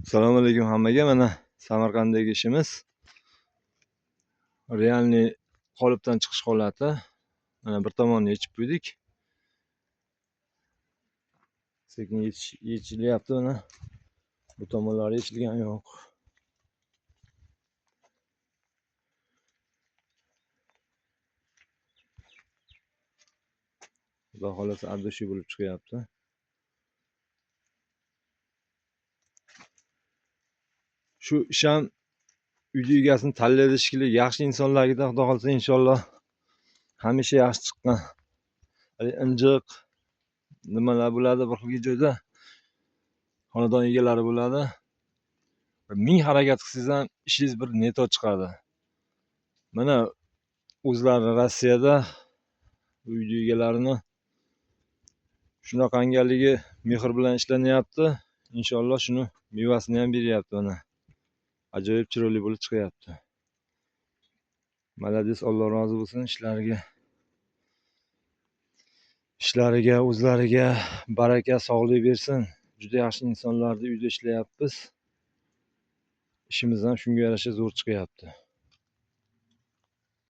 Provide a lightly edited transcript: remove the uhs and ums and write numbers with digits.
Assalomu alaykum hammaga. Mana Samarqanddagi ishimiz realniy qolipdan chiqish holati. Mana bir tomonni yechib qo'ydik. Sekin yechilyapti. Mana bu tomonlari yechilgani yo'q. Xudo xolasa abdushi bo'lib chiqyapti. Shu ish ham uyni egasini tanlaydi shekilli, yaxshi insonlarga xudo xolasa inshaalloh hamisha yaxshi chiqqan. Injiq nimalar bo'ladi, bir xil joyda xonadon egalari bo'ladi. Ming harakat qilsangiz ham ishingiz bir neto chiqadi. Mana o'zlari Rossiyada uyni egalarini shunaqangaligi mehr bilan ishlanyapti. Inshaalloh shuni mevasini ham beryapti. Mana ajoyib chiroyli bo'lib chiqyapti. Malades, Alloh rozi bo'lsin ishlariga, o'zlariga baraka, sog'lik bersin. Juda yaxshi insonlarning uyida ishlayapmiz. İşimiz ham shunga yarasha zo'r chiqyapti.